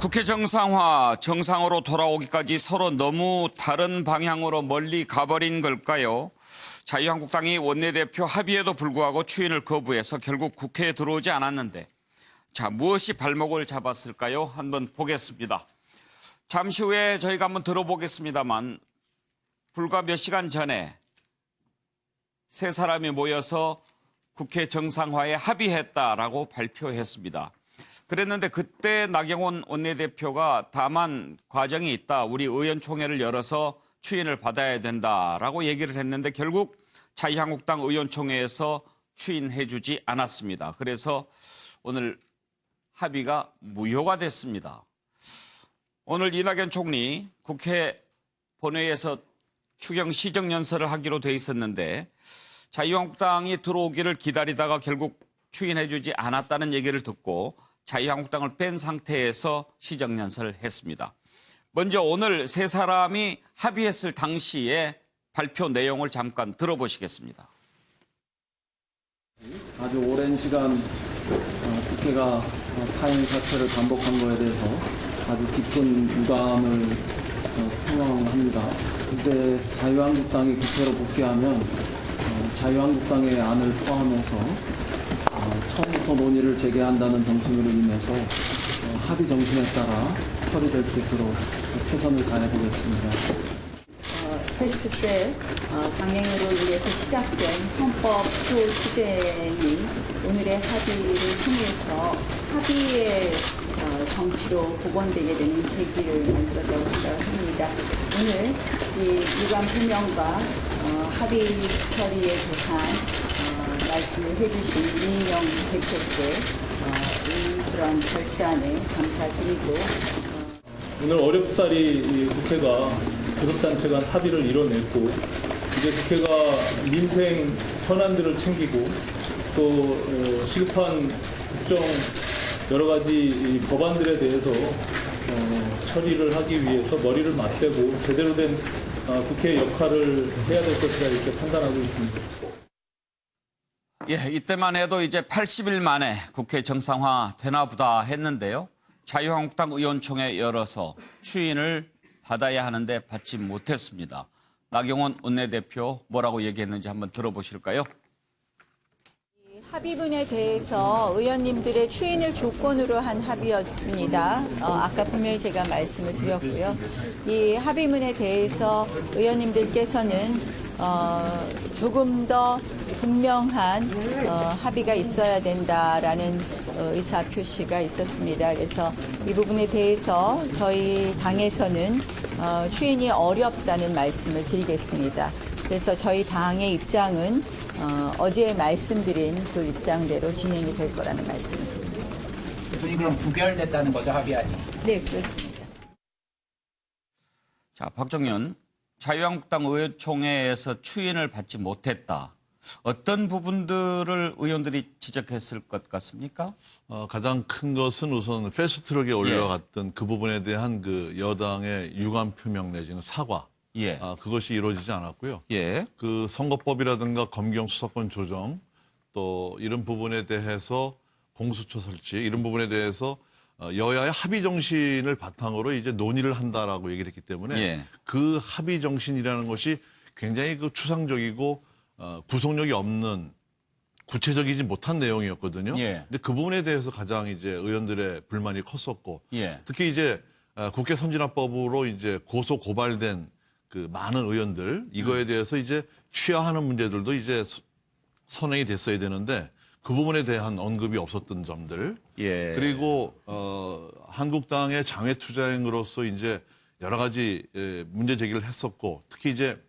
국회 정상화, 정상으로 돌아오기까지 서로 너무 다른 방향으로 멀리 가버린 걸까요? 자유한국당이 원내대표 합의에도 불구하고 추인을 거부해서 결국 국회에 들어오지 않았는데, 자, 무엇이 발목을 잡았을까요? 한번 보겠습니다. 잠시 후에 저희가 한번 들어보겠습니다만, 불과 몇 시간 전에 세 사람이 모여서 국회 정상화에 합의했다라고 발표했습니다. 그랬는데 그때 나경원 원내대표가 다만 과정이 있다. 우리 의원총회를 열어서 추인을 받아야 된다라고 얘기를 했는데 결국 자유한국당 의원총회에서 추인해주지 않았습니다. 그래서 오늘 합의가 무효가 됐습니다. 오늘 이낙연 총리 국회 본회의에서 추경 시정연설을 하기로 돼 있었는데 자유한국당이 들어오기를 기다리다가 결국 추인해주지 않았다는 얘기를 듣고 자유한국당을 뺀 상태에서 시정연설을 했습니다. 먼저 오늘 세 사람이 합의했을 당시에 발표 내용을 잠깐 들어보시겠습니다. 아주 오랜 시간 국회가 타인 사퇴를 반복한 것에 대해서 아주 깊은 유감을 표명합니다. 그때 자유한국당이 국회로 복귀하면 자유한국당의 안을 포함해서 처음부터 논의를 재개한다는 정신으로 임해서 합의 정신에 따라 처리될 수 있도록 최선을 다해보겠습니다. 패스트트랙 강행으로 인해서 시작된 헌법 표 투쟁이 오늘의 합의를 통해서 합의의 정치로 복원되게 되는 계기를 만들었다고 생각합니다. 오늘 이 유감 표명과 합의 처리에 대한 말씀을 해주신 이인영 대표께 그런 결단에 감사드리고 오늘 어렵사리 국회가 교섭단체 간 합의를 이뤄냈고 이제 국회가 민생 현안들을 챙기고 또 시급한 국정 여러 가지 법안들에 대해서 처리를 하기 위해서 머리를 맞대고 제대로 된 국회 역할을 해야 될 것이라 이렇게 판단하고 있습니다. 예, 이때만 해도 이제 80일 만에 국회 정상화 되나 보다 했는데요. 자유한국당 의원총회 열어서 추인을 받아야 하는데 받지 못했습니다. 나경원 원내대표 뭐라고 얘기했는지 한번 들어보실까요? 합의문에 대해서 의원님들의 추인을 조건으로 한 합의였습니다. 아까 분명히 제가 말씀을 드렸고요. 이 합의문에 대해서 의원님들께서는 조금 더 분명한 합의가 있어야 된다라는 의사 표시가 있었습니다. 그래서 이 부분에 대해서 저희 당에서는 추인이 어렵다는 말씀을 드리겠습니다. 그래서 저희 당의 입장은 어제 말씀드린 그 입장대로 진행이 될 거라는 말씀을 드립니다. 대표님 그럼 부결됐다는 거죠, 합의안이? 네, 그렇습니다. 자, 박정현, 자유한국당 의원총회에서 추인을 받지 못했다. 어떤 부분들을 의원들이 지적했을 것 같습니까? 가장 큰 것은 우선 패스트트랙에 올라갔던 그 부분에 대한 그 여당의 유감 표명 내지는 사과. 예. 그것이 이루어지지 않았고요. 예. 그 선거법이라든가 검경 수사권 조정 또 이런 부분에 대해서 공수처 설치 이런 부분에 대해서 여야의 합의 정신을 바탕으로 이제 논의를 한다라고 얘기를 했기 때문에 예. 그 합의 정신이라는 것이 굉장히 그 추상적이고 구속력이 없는 구체적이지 못한 내용이었거든요. 예. 근데 그 부분에 대해서 가장 이제 의원들의 불만이 컸었고 예. 특히 이제 국회 선진화법으로 이제 고소 고발된 그 많은 의원들 이거에 대해서 이제 취하하는 문제들도 이제 선행이 됐어야 되는데 그 부분에 대한 언급이 없었던 점들 예. 그리고 한국당의 장외 투쟁으로서 이제 여러 가지 문제 제기를 했었고 특히 이제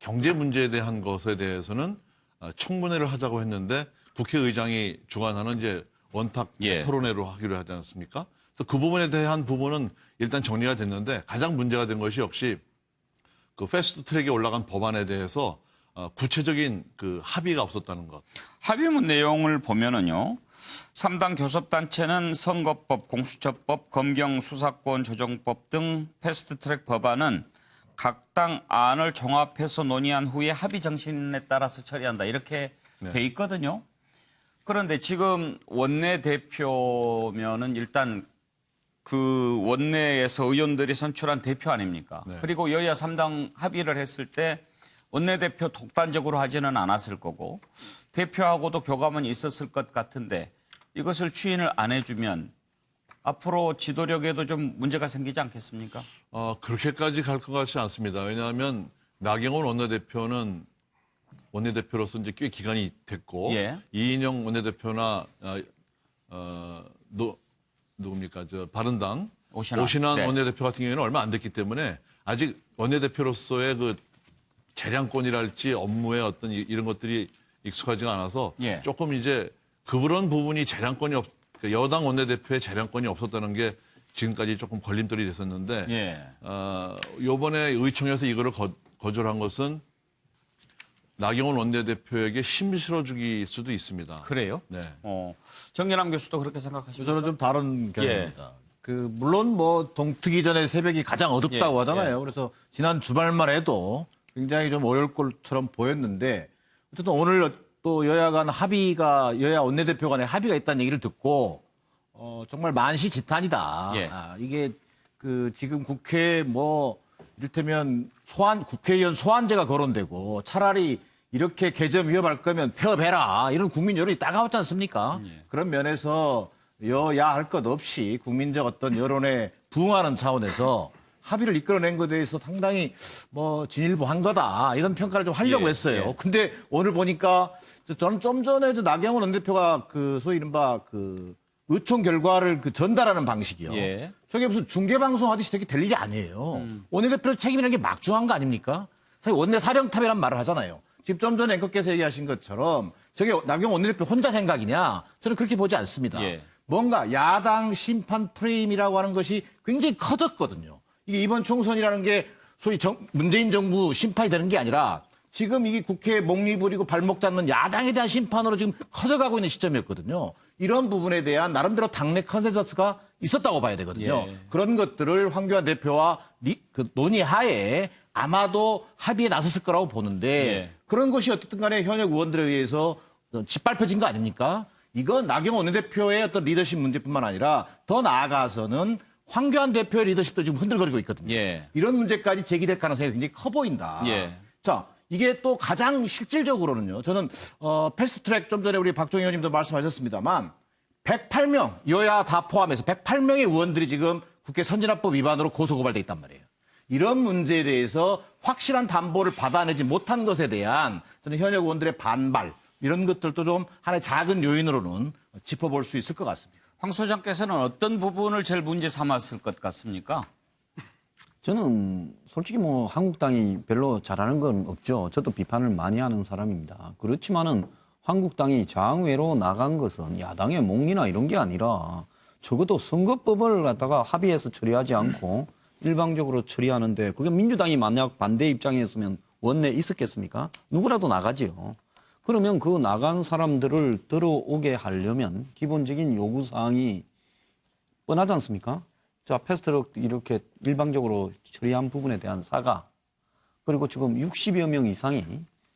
경제 문제에 대한 것에 대해서는 청문회를 하자고 했는데 국회의장이 주관하는 이제 원탁 토론회로 하기로 하지 않습니까? 그래서 그 부분에 대한 부분은 일단 정리가 됐는데 가장 문제가 된 것이 역시 그 패스트 트랙에 올라간 법안에 대해서 구체적인 그 합의가 없었다는 것. 합의문 내용을 보면은요. 3당 교섭단체는 선거법, 공수처법, 검경 수사권 조정법 등 패스트트랙 법안은 각 당 안을 종합해서 논의한 후에 합의 정신에 따라서 처리한다. 이렇게 돼 있거든요. 그런데 지금 원내대표면은 일단 그 원내에서 의원들이 선출한 대표 아닙니까? 네. 그리고 여야 3당 합의를 했을 때 원내대표 독단적으로 하지는 않았을 거고 대표하고도 교감은 있었을 것 같은데 이것을 추인을 안 해주면 앞으로 지도력에도 좀 문제가 생기지 않겠습니까? 그렇게까지 갈 것 같지 않습니다. 왜냐하면 나경원 원내대표는 원내대표로서 이제 꽤 기간이 됐고 예. 이인영 원내대표나 누굽니까 저 바른당 오신환 네. 원내대표 같은 경우에는 얼마 안 됐기 때문에 아직 원내대표로서의 그 재량권이랄지 업무의 어떤 이런 것들이 익숙하지가 않아서 예. 조금 이제 그런 부분이 그러니까 여당 원내대표의 재량권이 없었다는 게 지금까지 조금 걸림돌이 됐었는데 예. 요번에 의총에서 이거를 거절한 것은 나경원 원내대표에게 힘 실어주기 수도 있습니다. 그래요? 네. 정연남 교수도 그렇게 생각하시죠? 저는 좀 다른 견해입니다. 물론 뭐 동트기 전에 새벽이 가장 어둡다고 예, 하잖아요. 그래서 지난 주말만 해도 굉장히 좀 어려울 것처럼 보였는데 어쨌든 오늘 또 여야 원내대표 간에 합의가 있다는 얘기를 듣고 정말 만시지탄이다. 예. 이게 지금 국회 이를테면 국회의원 소환제가 거론되고 차라리 이렇게 개점 위협할 거면 폐업해라. 이런 국민 여론이 따가웠지 않습니까? 그런 면에서 여야 할 것 없이 국민적 어떤 여론에 부응하는 차원에서 합의를 이끌어낸 것에 대해서 상당히 진일보한 거다. 이런 평가를 좀 하려고 예, 했어요. 예. 근데 오늘 보니까 저는 좀 전에 나경원 원내대표가 소위 이른바 의총 결과를 전달하는 방식이요. 예. 저게 무슨 중계방송 하듯이 되게 될 일이 아니에요. 원내대표 책임이라는 게 막중한 거 아닙니까? 사실 원내 사령탑이란 말을 하잖아요. 지금 좀 전에 앵커께서 얘기하신 것처럼 저게 나경원 원내대표 혼자 생각이냐? 저는 그렇게 보지 않습니다. 예. 뭔가 야당 심판 프레임이라고 하는 것이 굉장히 커졌거든요. 이게 이번 총선이라는 게 소위 문재인 정부 심판이 되는 게 아니라 지금 이게 국회에 목리 부리고 발목 잡는 야당에 대한 심판으로 지금 커져가고 있는 시점이었거든요. 이런 부분에 대한 나름대로 당내 컨센서스가 있었다고 봐야 되거든요. 예. 그런 것들을 황교안 대표와 논의하에 아마도 합의에 나섰을 거라고 보는데 예. 그런 것이 어쨌든 간에 현역 의원들에 의해서 짓밟혀진 거 아닙니까? 이건 나경원 원내대표의 어떤 리더십 문제뿐만 아니라 더 나아가서는 황교안 대표의 리더십도 지금 흔들거리고 있거든요. 예. 이런 문제까지 제기될 가능성이 굉장히 커 보인다. 예. 자, 이게 또 가장 실질적으로는요. 저는 패스트트랙 좀 전에 우리 박종희 의원님도 말씀하셨습니다만 108명 여야 다 포함해서 108명의 의원들이 지금 국회 선진화법 위반으로 고소고발돼 있단 말이에요. 이런 문제에 대해서 확실한 담보를 받아내지 못한 것에 대한 저는 현역 의원들의 반발 이런 것들도 좀 하나의 작은 요인으로는 짚어볼 수 있을 것 같습니다. 황 소장께서는 어떤 부분을 제일 문제 삼았을 것 같습니까? 저는 솔직히 한국당이 별로 잘하는 건 없죠. 저도 비판을 많이 하는 사람입니다. 그렇지만은 한국당이 장외로 나간 것은 야당의 몽리나 이런 게 아니라 적어도 선거법을 갖다가 합의해서 처리하지 않고 일방적으로 처리하는데 그게 민주당이 만약 반대 입장이었으면 원내에 있었겠습니까? 누구라도 나가지요. 그러면 그 나간 사람들을 들어오게 하려면 기본적인 요구사항이 뻔하지 않습니까? 자, 패스트트랙 이렇게 일방적으로 처리한 부분에 대한 사과. 그리고 지금 60여 명 이상이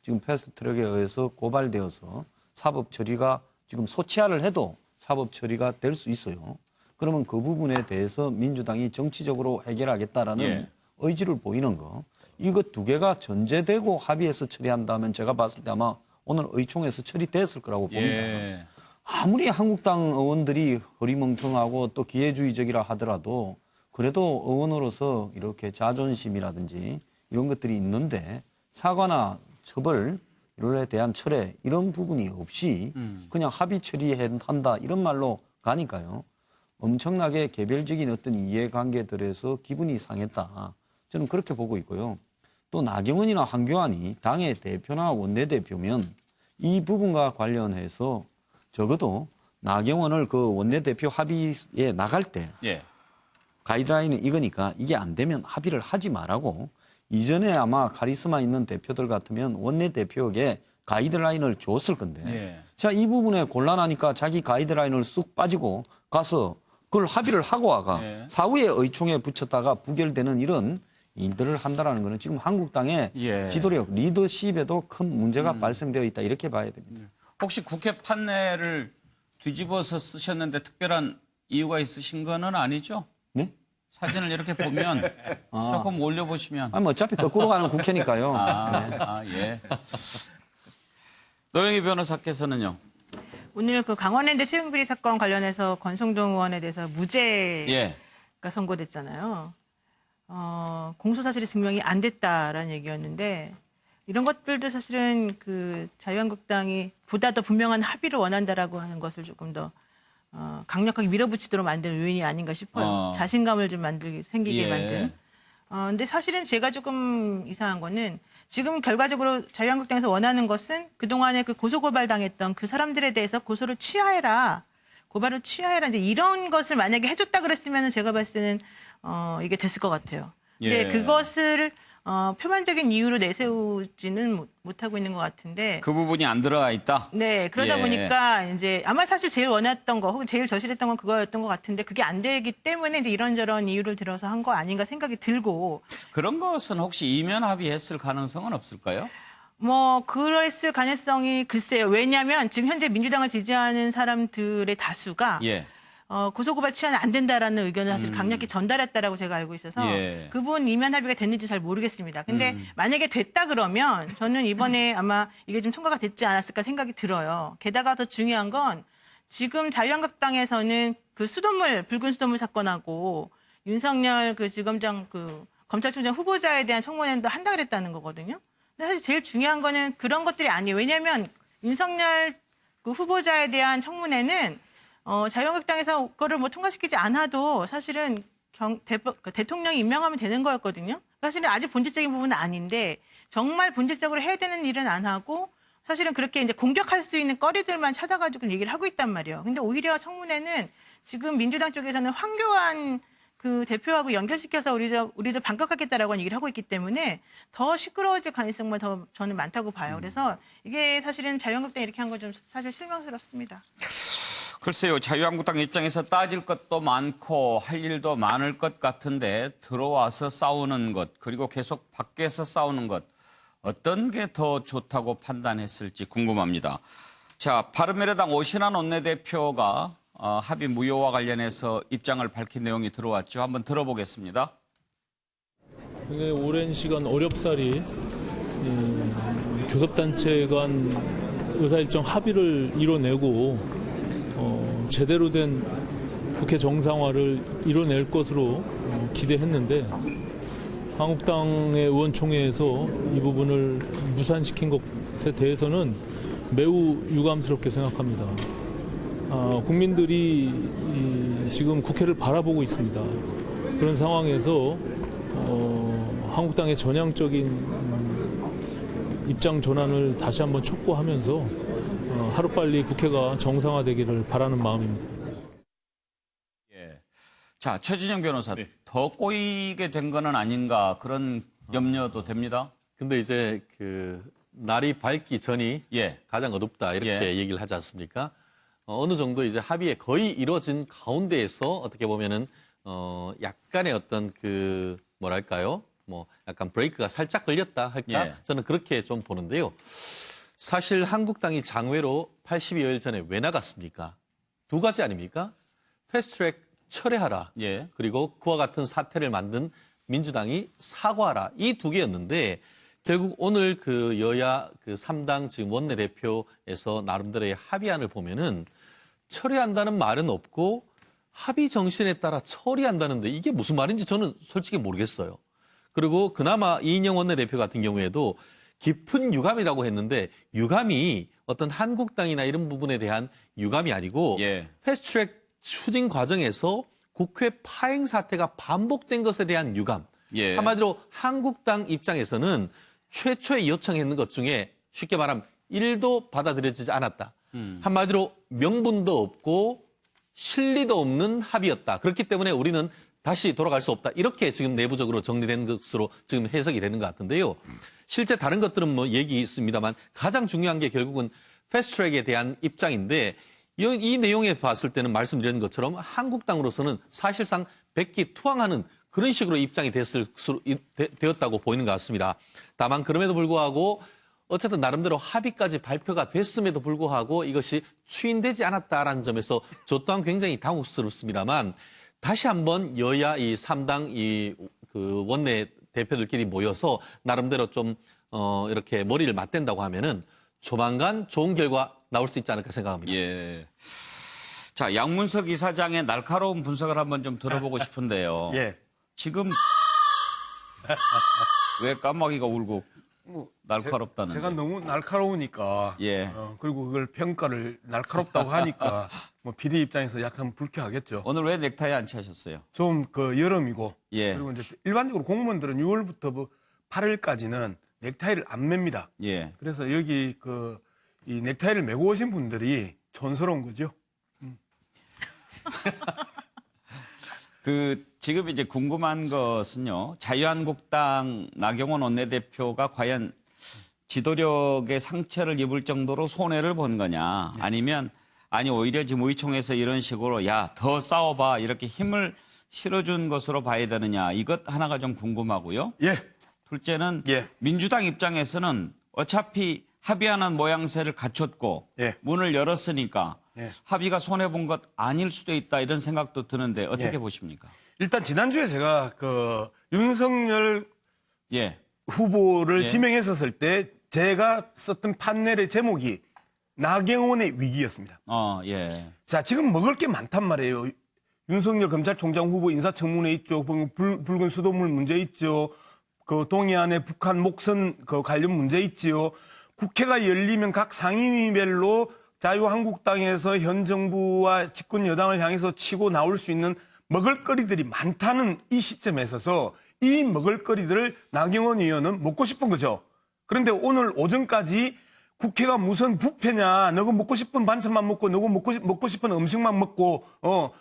지금 패스트트랙에 의해서 고발되어서 사법 처리가 지금 소치하를 해도 사법 처리가 될 수 있어요. 그러면 그 부분에 대해서 민주당이 정치적으로 해결하겠다라는 예. 의지를 보이는 거. 이거 두 개가 전제되고 합의해서 처리한다면 제가 봤을 때 아마 오늘 의총에서 처리됐을 거라고 봅니다. 예. 아무리 한국당 의원들이 허리멍텅하고 또 기회주의적이라 하더라도 그래도 의원으로서 이렇게 자존심이라든지 이런 것들이 있는데 사과나 처벌 이에 대한 철회 이런 부분이 없이 그냥 합의 처리한다 이런 말로 가니까요. 엄청나게 개별적인 어떤 이해관계들에서 기분이 상했다. 저는 그렇게 보고 있고요. 또 나경원이나 황교안이 당의 대표나 원내대표면 이 부분과 관련해서 적어도 나경원을 그 원내대표 합의에 나갈 때 예. 가이드라인은 이거니까 이게 안 되면 합의를 하지 말라고 이전에 아마 카리스마 있는 대표들 같으면 원내대표에게 가이드라인을 줬을 건데 예. 자, 이 부분에 곤란하니까 자기 가이드라인을 쑥 빠지고 가서 그걸 합의를 하고 와가 예. 사후에 의총에 붙였다가 부결되는 이런 일들을 한다라는 것은 지금 한국당의 예. 지도력, 리더십에도 큰 문제가 발생되어 있다 이렇게 봐야 됩니다. 혹시 국회 판례를 뒤집어서 쓰셨는데 특별한 이유가 있으신 거는 아니죠? 사진을 이렇게 보면 조금 올려보시면. 아니, 뭐 어차피 거꾸로 가는 국회니까요. 예. 노영희 변호사께서는요. 오늘 그 강원랜드 채용비리 사건 관련해서 권성동 의원에 대해서 무죄가 예. 선고됐잖아요. 공소 사실이 증명이 안 됐다라는 얘기였는데 이런 것들도 사실은 그 자유한국당이 보다 더 분명한 합의를 원한다라고 하는 것을 조금 더 강력하게 밀어붙이도록 만든 요인이 아닌가 싶어요. 자신감을 좀 생기게 만든. 근데 사실은 제가 조금 이상한 거는 지금 결과적으로 자유한국당에서 원하는 것은 그동안에 그 고소고발 당했던 그 사람들에 대해서 고소를 취하해라. 고발을 취하해라. 이제 이런 것을 만약에 해줬다 그랬으면 제가 봤을 때는 이게 됐을 것 같아요. 근데 예. 그것을 표면적인 이유로 내세우지는 못하고 있는 것 같은데. 그 부분이 안 들어가 있다? 네, 그러다 예. 보니까 이제 아마 사실 제일 원했던 거 혹은 제일 저실했던 건 그거였던 것 같은데 그게 안 되기 때문에 이제 이런저런 이유를 들어서 한 거 아닌가 생각이 들고. 그런 것은 혹시 이면 합의했을 가능성은 없을까요? 뭐 그랬을 가능성이 글쎄요. 왜냐하면 지금 현재 민주당을 지지하는 사람들의 다수가 예. 고소고발 취하는 안 된다라는 의견을 사실 강력히 전달했다라고 제가 알고 있어서 예. 그분 이면 합의가 됐는지 잘 모르겠습니다. 근데 만약에 됐다 그러면 저는 이번에 아마 이게 좀 통과가 됐지 않았을까 생각이 들어요. 게다가 더 중요한 건 지금 자유한국당에서는 그 수돗물 붉은 수돗물 사건하고 윤석열 그 지검장 그 검찰총장 후보자에 대한 청문회도 한다 그랬다는 거거든요. 근데 사실 제일 중요한 거는 그런 것들이 아니에요. 왜냐하면 윤석열 그 후보자에 대한 청문회는 자유한국당에서 그거를 뭐 통과시키지 않아도 사실은 대통령이 임명하면 되는 거였거든요. 사실은 아주 본질적인 부분은 아닌데 정말 본질적으로 해야 되는 일은 안 하고 사실은 그렇게 이제 공격할 수 있는 거리들만 찾아가지고 얘기를 하고 있단 말이에요. 근데 오히려 청문회는 지금 민주당 쪽에서는 황교안 그 대표하고 연결시켜서 우리도 반격하겠다라고 얘기를 하고 있기 때문에 더 시끄러워질 가능성만 더 저는 많다고 봐요. 그래서 이게 사실은 자유한국당이 이렇게 한 건 좀 사실 실망스럽습니다. 글쎄요. 자유한국당 입장에서 따질 것도 많고 할 일도 많을 것 같은데 들어와서 싸우는 것 그리고 계속 밖에서 싸우는 것 어떤 게 더 좋다고 판단했을지 궁금합니다. 자, 바른미래당 오신환 원내대표가 합의 무효와 관련해서 입장을 밝힌 내용이 들어왔죠. 한번 들어보겠습니다. 굉장히 오랜 시간 어렵사리 교섭단체 간 의사일정 합의를 이뤄내고 제대로 된 국회 정상화를 이뤄낼 것으로 기대했는데 한국당의 의원총회에서 이 부분을 무산시킨 것에 대해서는 매우 유감스럽게 생각합니다. 국민들이 지금 국회를 바라보고 있습니다. 그런 상황에서 한국당의 전향적인 입장 전환을 다시 한번 촉구하면서 하루빨리 국회가 정상화되기를 바라는 마음입니다. 예. 자, 최진영 변호사, 더 꼬이게 된 거는 아닌가 그런 염려도 됩니다. 근데 이제 그 날이 밝기 전이 예. 가장 어둡다 이렇게 예. 얘기를 하지 않습니까? 어느 정도 이제 합의에 거의 이루어진 가운데에서 어떻게 보면은 약간의 어떤 그 뭐랄까요? 뭐 약간 브레이크가 살짝 걸렸다 할까? 예. 저는 그렇게 좀 보는데요. 사실 한국당이 장외로 82여일 전에 왜 나갔습니까? 두 가지 아닙니까? 패스트트랙 철회하라. 예. 그리고 그와 같은 사태를 만든 민주당이 사과하라. 이 두 개였는데 결국 오늘 그 여야 그 3당 지금 원내대표에서 나름대로의 합의안을 보면은 철회한다는 말은 없고 합의 정신에 따라 처리한다는데 이게 무슨 말인지 저는 솔직히 모르겠어요. 그리고 그나마 이인영 원내대표 같은 경우에도 깊은 유감이라고 했는데 유감이 어떤 한국당이나 이런 부분에 대한 유감이 아니고 예. 패스트트랙 추진 과정에서 국회 파행 사태가 반복된 것에 대한 유감. 예. 한마디로 한국당 입장에서는 최초에 요청했는 것 중에 쉽게 말하면 1도 받아들여지지 않았다. 한마디로 명분도 없고 실리도 없는 합의였다. 그렇기 때문에 우리는 다시 돌아갈 수 없다. 이렇게 지금 내부적으로 정리된 것으로 지금 해석이 되는 것 같은데요. 실제 다른 것들은 뭐 얘기 있습니다만 가장 중요한 게 결국은 패스트트랙에 대한 입장인데 이 내용에 봤을 때는 말씀드린 것처럼 한국당으로서는 사실상 백기투항하는 그런 식으로 입장이 되었다고 보이는 것 같습니다. 다만 그럼에도 불구하고 어쨌든 나름대로 합의까지 발표가 됐음에도 불구하고 이것이 추인되지 않았다라는 점에서 저 또한 굉장히 당혹스럽습니다만 다시 한번 여야 이 3당 그 원내 대표들끼리 모여서 나름대로 좀 이렇게 머리를 맞댄다고 하면은 조만간 좋은 결과 나올 수 있지 않을까 생각합니다. 예. 자, 양문석 이사장의 날카로운 분석을 한번 좀 들어보고 싶은데요. 예. 지금 왜 까마귀가 울고 날카롭다는? 제가 너무 날카로우니까. 예. 그리고 그걸 평가를 날카롭다고 하니까 뭐 PD 입장에서 약간 불쾌하겠죠. 오늘 왜 넥타이 안 차셨어요? 좀 그 여름이고. 예. 그리고 이제 일반적으로 공무원들은 6월부터 8월까지는 넥타이를 안 맵니다. 예. 그래서 여기 이 넥타이를 메고 오신 분들이 촌스러운 거죠. 지금 이제 궁금한 것은요. 자유한국당 나경원 원내대표가 과연 지도력의 상처를 입을 정도로 손해를 본 거냐. 아니면 오히려 지금 의총에서 이런 식으로 야, 더 싸워봐 이렇게 힘을 실어준 것으로 봐야 되느냐. 이것 하나가 좀 궁금하고요. 예. 둘째는 예. 민주당 입장에서는 어차피 합의하는 모양새를 갖췄고 예. 문을 열었으니까 예. 합의가 손해본 것 아닐 수도 있다 이런 생각도 드는데 어떻게 예. 보십니까? 일단 지난주에 제가 윤석열 예. 후보를 예. 지명했었을 때 제가 썼던 판넬의 제목이 나경원의 위기였습니다. 예. 자, 지금 먹을 게 많단 말이에요. 윤석열 검찰총장 후보 인사청문회 있죠. 붉은 수돗물 문제 있죠. 그 동해안의 북한 목선 관련 문제 있지요. 국회가 열리면 각 상임위별로 자유한국당에서 현 정부와 집권 여당을 향해서 치고 나올 수 있는 먹을거리들이 많다는 이 시점에 있어서 이 먹을거리들을 나경원 의원은 먹고 싶은 거죠. 그런데 오늘 오전까지 국회가 무슨 뷔페냐, 너가 먹고 싶은 반찬만 먹고, 너가 먹고 싶은 음식만 먹고,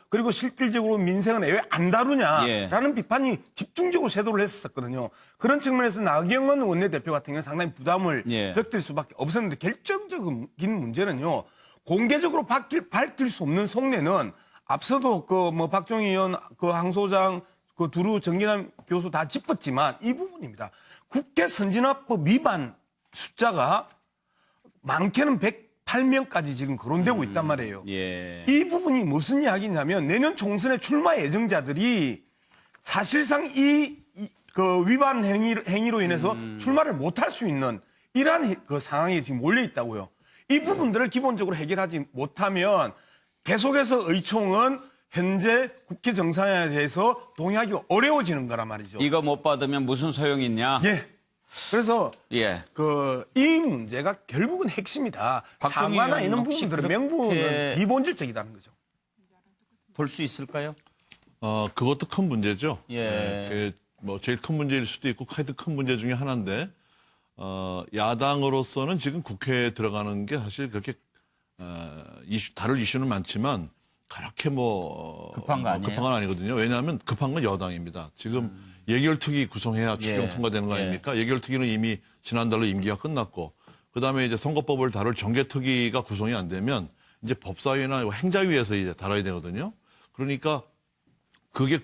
그리고 실질적으로 민생은 왜 안 다루냐라는 비판이 집중적으로 쇄도를 했었거든요. 그런 측면에서 나경원 원내대표 같은 경우는 상당히 부담을 느낄 수밖에 없었는데 결정적인 문제는요, 공개적으로 밝힐 수 없는 속내는 앞서도 박종희 의원, 항 소장, 두루 정기남 교수 다 짚었지만 이 부분입니다. 국회 선진화법 위반 숫자가 많게는 108명까지 지금 거론되고 있단 말이에요. 예. 이 부분이 무슨 이야기냐면 내년 총선에 출마 예정자들이 사실상 이 위반 행위로 인해서 출마를 못할 수 있는 이러한 상황에 지금 몰려 있다고요. 이 부분들을 기본적으로 해결하지 못하면 계속해서 의총은 현재 국회 정상에 대해서 동의하기가 어려워지는 거란 말이죠. 이거 못 받으면 무슨 소용이 있냐? 예. 그래서 예. 이 문제가 결국은 핵심이다. 박정희 사과나 의원은 이런 혹시 부분들은 그렇게 명분은 비본질적이다는 거죠. 볼 수 있을까요? 그것도 큰 문제죠. 예. 제일 큰 문제일 수도 있고 가장 큰 문제 중에 하나인데 야당으로서는 지금 국회에 들어가는 게 사실 그렇게 다룰 이슈는 많지만 그렇게 급한 거 아니에요? 급한 건 아니거든요. 왜냐하면 급한 건 여당입니다. 지금 예결특위 구성해야 추경 통과되는 거 아닙니까? 예결특위는 이미 지난달로 임기가 끝났고 그다음에 이제 선거법을 다룰 정개특위가 구성이 안 되면 이제 법사위나 행자위에서 이제 다뤄야 되거든요. 그러니까 그게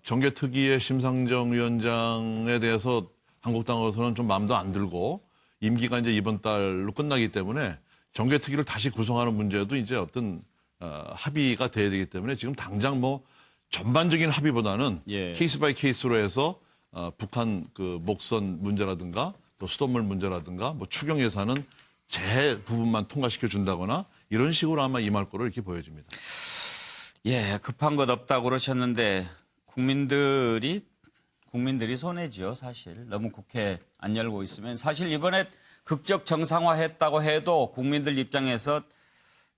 정개특위의 심상정 위원장에 대해서 한국당으로서는 좀 마음도 안 들고 임기가 이제 이번 달로 끝나기 때문에 정개특위를 다시 구성하는 문제도 이제 어떤 합의가 돼야 되기 때문에 지금 당장 전반적인 합의보다는 케이스 바이 케이스로 해서 북한 목선 문제라든가 또 수돗물 문제라든가 추경 예산은 제 부분만 통과시켜 준다거나 이런 식으로 아마 임할 거로 이렇게 보여집니다. 예, 급한 것 없다고 그러셨는데 국민들이 손해죠, 사실. 너무 국회 안 열고 있으면. 사실 이번에 극적 정상화했다고 해도 국민들 입장에서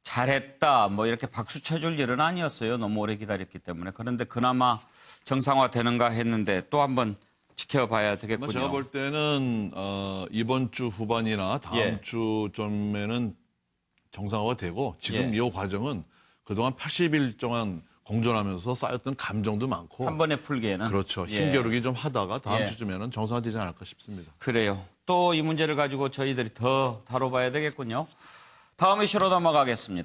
잘했다, 이렇게 박수 쳐줄 일은 아니었어요. 너무 오래 기다렸기 때문에. 그런데 그나마 정상화되는가 했는데 또 한번 지켜봐야 되겠군요. 제가 볼 때는 이번 주 후반이나 다음 주쯤에는 정상화가 되고 지금 이 과정은 그동안 80일 동안 공존하면서 쌓였던 감정도 많고 한 번에 풀기에는 그렇죠. 힘겨루기 좀 하다가 다음 주쯤에는 정상화되지 않을까 싶습니다. 그래요. 또 이 문제를 가지고 저희들이 더 다뤄봐야 되겠군요. 다음 이슈로 넘어가겠습니다.